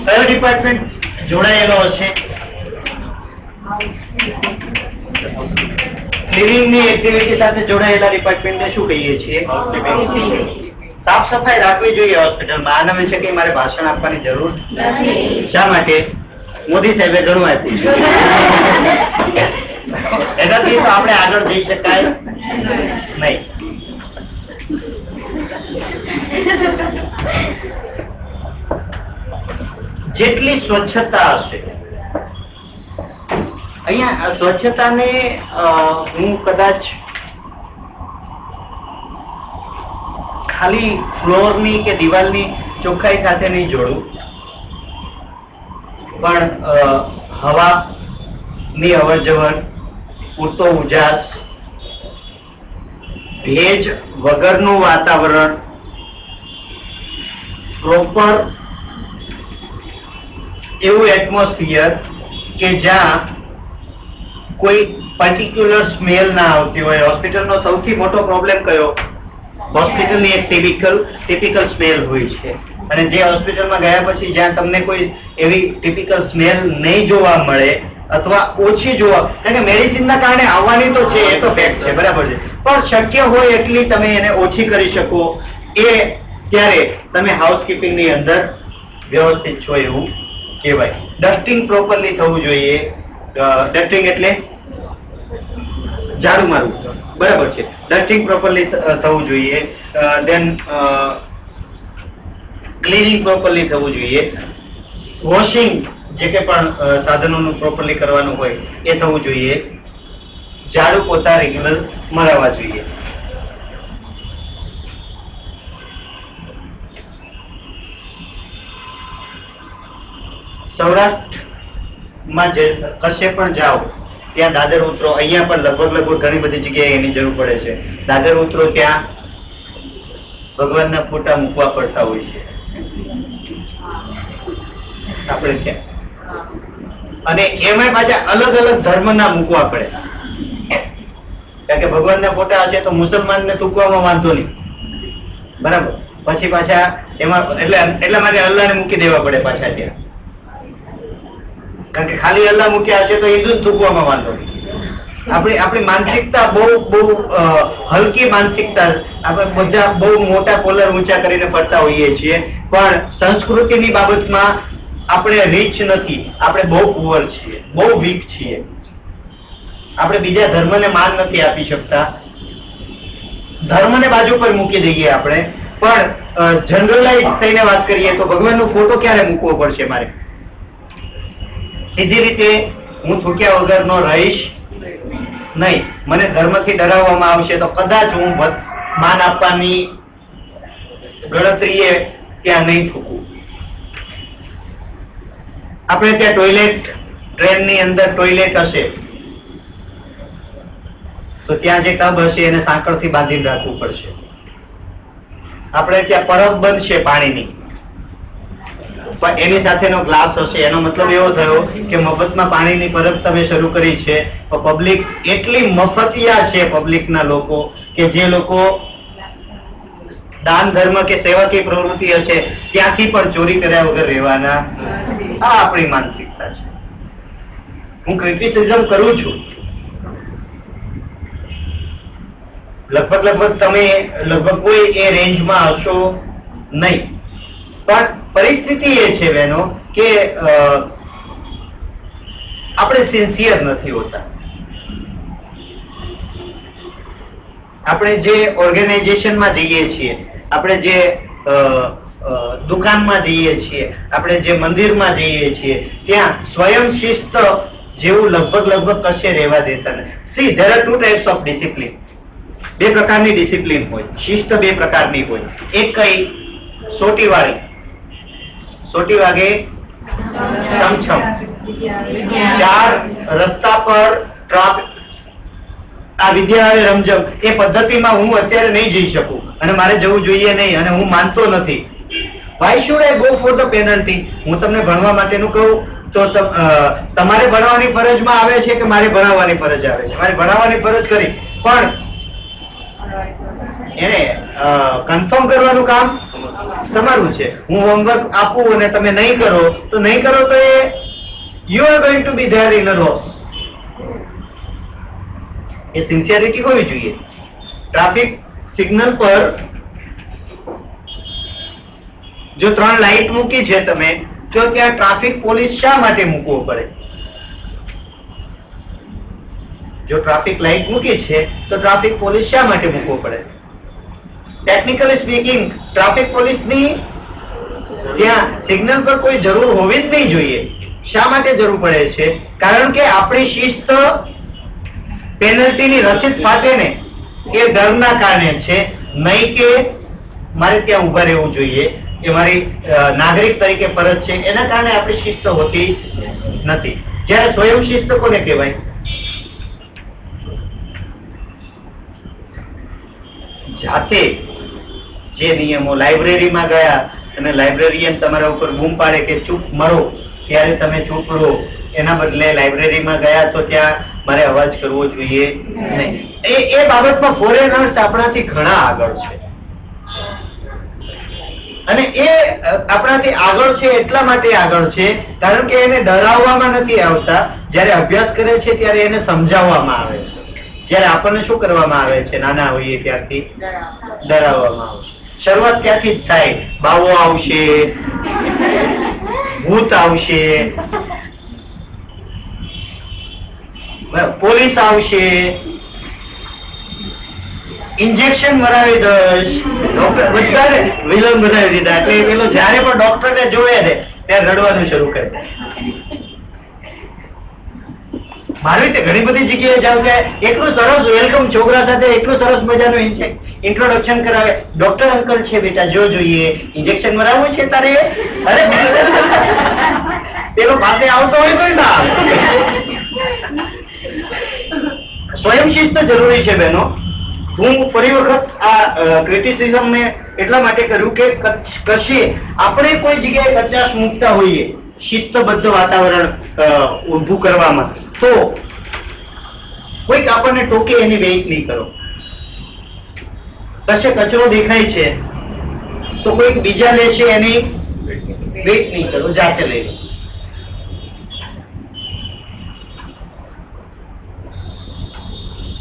Speaker 1: કયો ડિપાર્ટમેન્ટ જોડાયેલો હશે? ક્લિનિંગની એક્ટિવિટી સાથે જોડાયેલા ડિપાર્ટમેન્ટને શું કહીએ છીએ? સાફ સફાઈ રાખવી જોઈએ હોસ્પિટલમાં. આના વિશે કઈ મારે ભાષણ આપવાની જરૂર નથી. શા માટે? મોદી સાહેબે ઘણું આપ્યું છે. એનાથી તો આપણે આગળ જઈ શકાય નહીં. જેટલી સ્વચ્છતા હશે, અહીંયા સ્વચ્છતાને હું કદાચ ખાલી ફ્લોરની કે દિવાલની ચોખ્ખાઈ સાથે નહીં જોડું, પણ હવા, ની અવર જવર, પૂરતો ઉજાસ, ભેજ વગરનું વાતાવરણ, પ્રોપર એવું એટમોસ્ફિયર કે જ્યાં કોઈ પર્ટિક્યુલર સ્મેલ ના આવતી હોય. હોસ્પિટલનો સૌથી મોટો પ્રોબ્લેમ કયો? હોસ્પિટલની એક ટિપિકલ સ્મેલ હોય છે, અને જે હોસ્પિટલમાં ગયા પછી જ્યાં તમને કોઈ એવી ટિપિકલ સ્મેલ નહીં જોવા મળે અથવા ઓછી જોવા, કારણ કે મેડિસિનના કારણે આવવાની તો છે, એ તો ફેક્ટ છે, બરાબર છે, પણ શક્ય હોય એટલી તમે એને ઓછી કરી શકો એ ત્યારે તમે હાઉસકીપિંગની અંદર વ્યવસ્થિત છો એવું કહેવાય. ડસ્ટિંગ પ્રોપરલી થવું જોઈએ. ડસ્ટિંગ એટલે ઝાડુ મારવું, બરાબર છે. ડસ્ટિંગ પ્રોપરલી થવું જોઈએ. દેન ક્લીનિંગ પ્રોપરલી થવું જોઈએ. વોશિંગ જે કે પણ સાધનોનું પ્રોપરલી કરવાનું હોય એ થવું જોઈએ. ઝાડુ પોતા રેગ્યુલર મરાવવા જોઈએ. સૌરાષ્ટ્રમાં જે કશે પણ જાઓ ત્યાં દાદર ઉતરો. અહીંયા પણ લગભગ ઘણી બધી જગ્યાએ એની જરૂર પડે છે. દાદર ઉતરો ત્યાં ભગવાનના ફોટા મૂકવા પડતા હોય છે આપણે ત્યાં, અને એમાં પાછા અલગ અલગ ધર્મના મૂકવા પડે, કારણ કે ભગવાનના ફોટા હશે તો મુસલમાનને થૂકવામાં વાંધો નહીં, બરાબર. પછી પાછા એમાં એટલા માટે અલ્લાહને મૂકી દેવા પડે પાછા ત્યાં, કારણ કે ખાલી અલ્લાહ મૂક્યા હશે તો હિન્દુ થૂકવામાં વાંધો નહીં. આપણી માનસિકતા બહુ હલકી માનસિકતા, આપણે બધા બહુ મોટા કોલર ઊંચા કરીને ફરતા હોઈએ છીએ, પણ સંસ્કૃતિની બાબતમાં આપણે રીચ નથી. આપણે બહુ પુઅર છીએ, બહુ વીક છીએ. આપણે બીજા ધર્મને માન નથી આપી શકતા. ધર્મને બાજુ પર મૂકી દઈએ આપણે, પણ જનરલાઇઝ થઈને વાત કરીએ તો ભગવાનનો ફોટો ક્યારે મૂકવો પડશે મારે? સીધી રીતે હું થૂક્યા વગરનો રહીશ નહીં. મને ધર્મથી ડરાવવામાં આવશે તો કદાચ હું માન આપવાની ગણતરીએ ત્યાં નહીં થૂકું. આપણે ત્યાં ટોયલેટ, ટ્રેનની અંદર ટોયલેટ હશે તો ત્યાં જે ટબ હશે એને સાંકળથી બાંધીને રાખવું પડશે. આપણે ત્યાં પરબ બનશે પાણીની, પણ એની સાથેનો ગ્લાસ હશે. એનો મતલબ એવો થયો કે મફતમાં પાણીની પરબ તમે શરૂ કરી છે, તો પબ્લિક એટલી મફતિયા છે, પબ્લિકના લોકો કે જે લોકો દાન ધર્મ કે સેવાકીય પ્રવૃત્તિ હશે ત્યાંથી પણ ચોરી કર્યા વગર રહેવાના. આ આપણી માનસિકતા છે. હું ક્રિટિસિઝમ કરું છું. લગભગ તમે કોઈ એ રેન્જમાં હશો નહીં, પણ પરિસ્થિતિ એ છે બહેનો કે આપણે સિન્સિયર નથી હોતા. આપણે જે ઓર્ગેનાઇઝેશનમાં જઈએ છીએ, આપણે જે દુકાનમાં જઈએ છીએ, આપણે જે મંદિરમાં જઈએ છીએ, ત્યાં સ્વયં શિસ્ત જેવું લગભગ કશે રહેવા દેતા નથી. C, there are two types of discipline. બે પ્રકારની ડિસિપ્લિન હોય. શિસ્ત બે પ્રકારની હોય. એક કઈ? સોટીવાળી. સોટી વાગે છમછમ. ચાર રસ્તા પર ટ્રાફિક, આ વિદ્યાલય રમઝમ, એ પદ્ધતિમાં હું અત્યારે નહીં જઈ શકું અને મારે જવું જોઈએ નહીં, અને હું માનતો નથી. Why should I go for the penalty? હું તમને ભણવા માટેનું કહું તો તમારે ભણવાની ફરજમાં આવે છે કે મારે ભણાવવાની ફરજ આવે છે? મારે ભણાવવાની ફરજ કરી, પણ એને કન્ફર્મ કરવાનું કામ તમારું છે. હું હોમવર્ક આપું અને તમે નહીં કરો તો એ you are going to be there in a loss. એ સિન્સિયરિટી હોવી જોઈએ. ટ્રાફિક સિગ્નલ પર જો 3 લાઇટ મૂકી છે તમે, તો ત્યાં ટ્રાફિક પોલીસ શા માટે મૂકવો પડે? જો ટ્રાફિક લાઇટ મૂકી છે તો ટ્રાફિક પોલીસ શા માટે મૂકવો પડે? ટેકનિકલી સ્પીકિંગ ટ્રાફિક પોલીસની ત્યાં સિગ્નલ પર કોઈ જરૂર હોવી જ નહીં જોઈએ. શા માટે જરૂર પડે છે? કારણ કે આપણી શિસ્ત પેનલ્ટીની રસીદ ફાટે ને એ ડરના કારણે છે, નહીં કે મારે ત્યાં ઉભા રહેવું જોઈએ, એ મારી નાગરિક તરીકે ફરજ છે, એના કારણે આપણી શિસ્ત હોતી નથી. જ્યારે સ્વયં શિસ્ત કોને કહેવાય? જાતે જે નિયમો, લાઇબ્રેરીમાં ગયા અને લાઇબ્રેરિયન તમારા ઉપર બૂમ પાડે કે ચૂપ મરો, ત્યારે તમે ચૂપ રહો. એના બદલે લાઇબ્રેરીમાં ગયા તો ત્યાં મારે અવાજ કરવો જોઈએ નહીં. એ બાબતમાં ફોરેનર્સ આપણાથી ઘણા આગળ છે. અને એ આપણાથી આગળ છે એટલા માટે આગળ છે કારણ કે એને ડરાવવામાં નથી આવતા. જ્યારે અભ્યાસ કરે છે ત્યારે એને સમજાવવામાં આવે છે. જ્યારે આપણને શું કરવામાં આવે છે? નાના હોઈએ ત્યારથી ડરાવવામાં આવે છે. શરૂઆત ત્યાંથી જ થાય. બાવો આવશે, ભૂત આવશે, પોલીસ આવશે, ઇન્જેક્શન મરાવી દઈશ, ડોક્ટર બધાને વિલન બનાવી દીધા. એટલે પેલો જયારે પણ ડોક્ટરને જોવે ને ત્યારે રડવાનું શરૂ કરે. મારી રીતે ઘણી બધી જગ્યાએ જાવ કે એટલું સરસ વેલકમ છોકરા સાથે, એટલું સરસ મજાનું ઇન્ટ્રોડક્શન કરાવે. ડોક્ટર અંકલ છે બેટા, જો જોઈએ ઇન્જેક્શન મરાવવું છે તારે? અરે પેલો પાસે આવતો હોય તો ના. સ્વયં શિસ્ત જરૂરી છે બહેનો. હું ફરી વખત આ ક્રિટિસિઝમ ને એટલા માટે કર્યું કે કશે આપણે કોઈ જગ્યાએ કચાશ મૂકતા હોઈએ શિસ્તબદ્ધ વાતાવરણ ઊભું કરવામાં, તો કોઈક આપણને ટોકે એની વેઇટ નહીં કરો. કશે કચરો દેખાય છે તો કોઈક બીજા લેશે એની વેઇટ નહીં કરો, જાતે લઈ લો.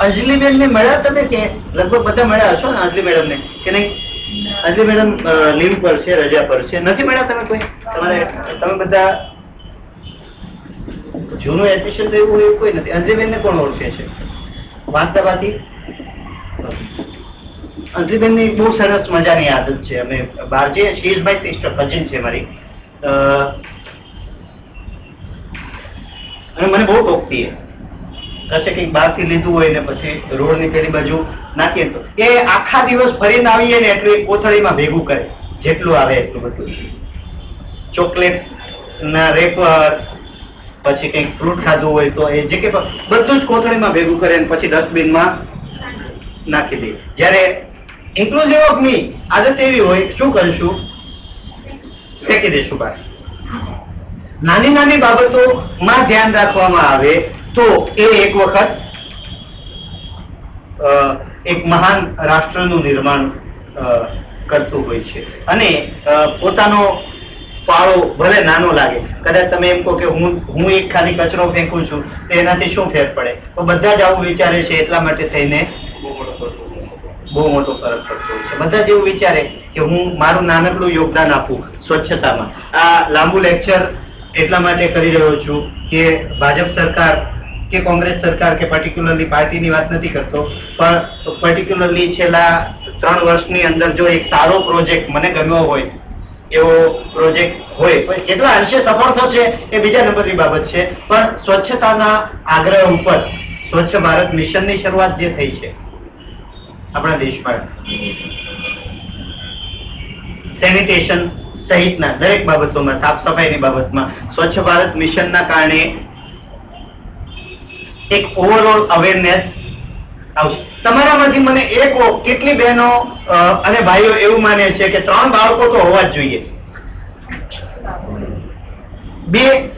Speaker 1: અંજલિબેન ને મળ્યા તમે? કે લગભગ બધા મળ્યા હશો ને અંજલિ મેડમ ને, કે નહીં? અંજલિ મેડમ લીવ પર છે, રજા પર છે. નથી મળ્યા તમે કોઈ? તમે બધા જૂનું એડમિશન થયું હોય એવું કોઈ નથી. અંજલિબેન ને કોણ ઓળખે છે વાંચતાવાથી? અંજલિબેન ની બહુ સરસ મજાની આદત છે. અમે બહાર જઈએ, she is my sister, cousin છે મારી, અને મને બહુ ટોકતી. કશે કંઈક બહારથી લીધું હોય ને પછી રોડની પેલી બાજુ નાખીએ તો એ આખા દિવસ ફરીને આવીએ ને એટલું એક કોથળીમાં ભેગું કરે, જેટલું આવે એટલું બધું. ચોકલેટ ના રેપર, પછી કંઈક ફ્રૂટ ખાધું હોય તો એ જે કે બધું જ કોથળીમાં ભેગું કરે ને પછી ડસ્ટબિનમાં નાખી દે. જ્યારે ઇન્ક્લુઝિવ ઓફ મી આદત એવી હોય, શું કરીશું? ફેંકી દઈશું બહાર. નાની નાની બાબતોમાં ધ્યાન રાખવામાં આવે તો એ એક વખત એક મહાન રાષ્ટ્રનું નિર્માણ કરતું હોય છે. અને પોતાનો ફાળો ભલે નાનો લાગે, કદાચ તમે એમ કહો કે હું એક ખાલી કચરો ફેંકું છું તો એનાથી શું ફેર પડે, તો બધા જ આવું વિચારે છે. એટલા માટે થઈને બહુ મોટો ફરક પડતો હોય છે. બધા જ એવું વિચારે કે હું મારું નાનકડું યોગદાન આપું સ્વચ્છતામાં. આ લાંબુ લેક્ચર એટલા માટે કરી રહ્યો છું કે ભાજપ સરકાર કે કોંગ્રેસ સરકાર કે પર્ટિક્યુલરલી પાર્ટીની વાત નથી કરતો, પણ પર્ટિક્યુલરલી છેલ્લા 3 વર્ષની અંદર જો એક સારો પ્રોજેક્ટ મને ગમ્યો હોય એવો પ્રોજેક્ટ હોય, કેટલા અંશે સફળ થશે એ બીજા નંબરની બાબત છે, પણ સ્વચ્છતાના આગ્રહ ઉપર સ્વચ્છ ભારત મિશનની શરૂઆત જે થઈ છે આપણા દેશમાં, સેનિટેશન સહિતના દરેક બાબતોમાં, સાફ સફાઈની બાબતમાં સ્વચ્છ ભારત મિશનના કારણે એક ઓવરઓલ અવેરનેસ આવશે. તમારામાંથી મને એક કેટલી બહેનો અને ભાઈઓ એવું માને છે કે 3 બાળકો તો હોવા જ જોઈએ?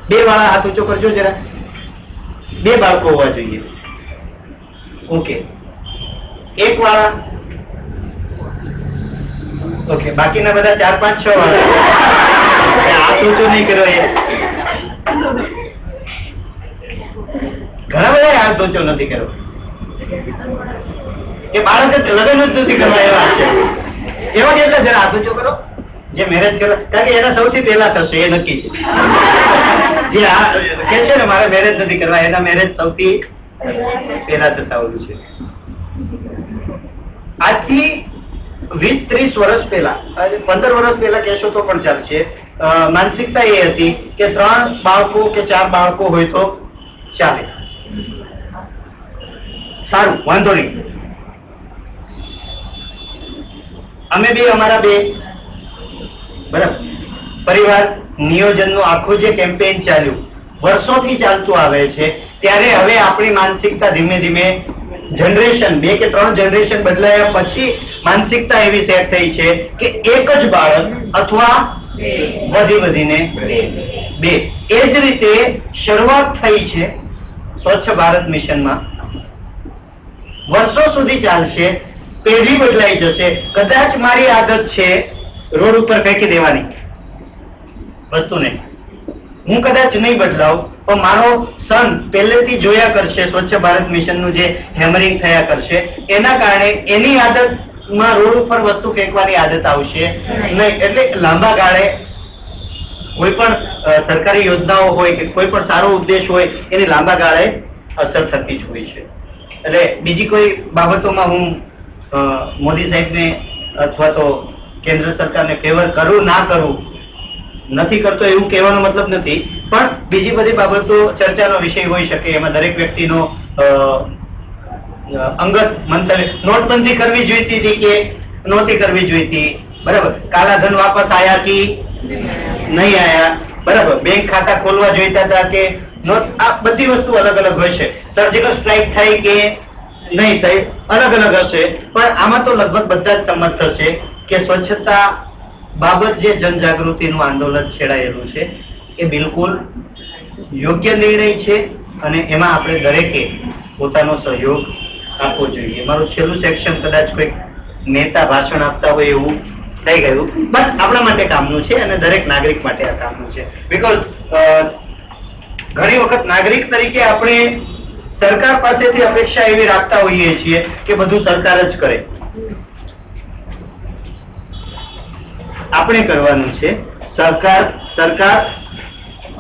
Speaker 1: બે વાળા હાથ ઊંચો કરજો જરા. 2 બાળકો હોવા જોઈએ. ઓકે. 1 વાળા? ઓકે. બાકીના બધા 4, 5, 6 વાળા હાથ ઊંચો નહીં કર્યો એ ઘણા બધા હાથ ઊંચો નથી કર્યો કે બાળક લગ્ન જ નથી કરવા એવા છે. એવા જ એટલે જરા હાથ ઊંચો કરો જે મેરેજ કરો, કારણ કે એના સૌથી પહેલા થશે એ નક્કી છે. જે કે છે ને મારે મેરેજ નથી કરવા, એના મેરેજ સૌથી પહેલા થતા હોવું છે. આજથી 20-30 વર્ષ પહેલા, 15 વર્ષ પહેલા કહેશો તો પણ ચાલશે, માનસિકતા એ હતી કે 3 બાળકો કે 4 બાળકો હોય તો ચાલે, સારું, વાંધો નહીં. અમે બી અમારા 2 બરાબર પરિવાર નિયોજનનું આખું જે કેમ્પેઇન ચાલ્યું વર્ષોથી ચાલતું આવે છે, ત્યારે હવે આપણી માનસિકતા ધીમે ધીમે જનરેશન 2 કે 3 જનરેશન બદલાયા પછી માનસિકતા એવી સેટ થઈ છે કે એક જ બાળક અથવા વધીને 2. એ જ રીતે શરૂઆત થઈ છે સ્વચ્છ ભારત મિશનમાં. વર્ષો સુધી ચાલશે, પેઢી બદલાઈ જશે. કદાચ મારી આદત છે રોડ ઉપર ફેંકી દેવાની વસ્તુને, હું કદાચ નહીં બદલાવ, પણ મારો સન પહેલેથી જોયા કરશે સ્વચ્છ ભારત મિશનનું જે હેમરિંગ થયા કરશે, એના કારણે એની આદતમાં રોડ ઉપર વસ્તુ ફેંકવાની આદત આવશે નહીં. એટલે લાંબા ગાળે કોઈ પણ સરકારી યોજનાઓ હોય કે કોઈ પણ સારો ઉદ્દેશ હોય એની લાંબા ગાળે અસર થતી જ હોય છે. એટલે બીજી કોઈ બાબતોમાં હું મોદી સાહેબને અથવા તો કેન્દ્ર સરકારને ફેવર કરું ના કરું, નથી કરતો એવું કહેવાનો મતલબ નથી, પણ બીજી બધી બાબતો ચર્ચાનો વિષય હોઈ શકે. એમાં દરેક વ્યક્તિનો અંગત મંતવ્ય. નોટબંધી કરવી જોઈતી હતી કે નહોતી કરવી જોઈતી, બરાબર. કાલા ધન વાપસ આયા કે નહીં આયા, બરાબર. બેંક ખાતા ખોલવા જોઈતા હતા કે આ બધી વસ્તુ અલગ અલગ હોય છે. સર્જિકલ સ્ટ્રાઇક થાય કે નહીં થાય, અલગ અલગ હશે, પણ આમાં તો લગભગ બધા જ સંમત થશે કે સ્વચ્છતા બાબત જે જનજાગૃતિનું આંદોલન છેડાયેલું છે એ બિલકુલ યોગ્ય નિર્ણય છે અને એમાં આપણે દરેકે પોતાનો સહયોગ આપવો જોઈએ. મારું છેલ્લું સેક્શન કદાચ કોઈ નેતા ભાષણ આપતા હોય એવું થઈ ગયું, બસ આપણા માટે કામનું છે અને દરેક નાગરિક માટે આ કામનું છે. બીકોઝ ઘણી વખત નાગરિક તરીકે આપણે સરકાર પાસેથી અપેક્ષા એવી રાખતા હોઈએ છીએ કે બધું સરકાર જ કરે. આપણે કરવાનું છે સરકાર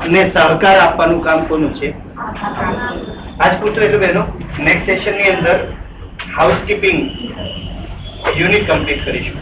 Speaker 1: અને સહકાર આપવાનું કામ કોનું છે? રાજપૂતો. એટલે બહેનો નેક્સ્ટ સેશન ની અંદર હાઉસકીપિંગ યુનિટ કમ્પ્લીટ કરીશું.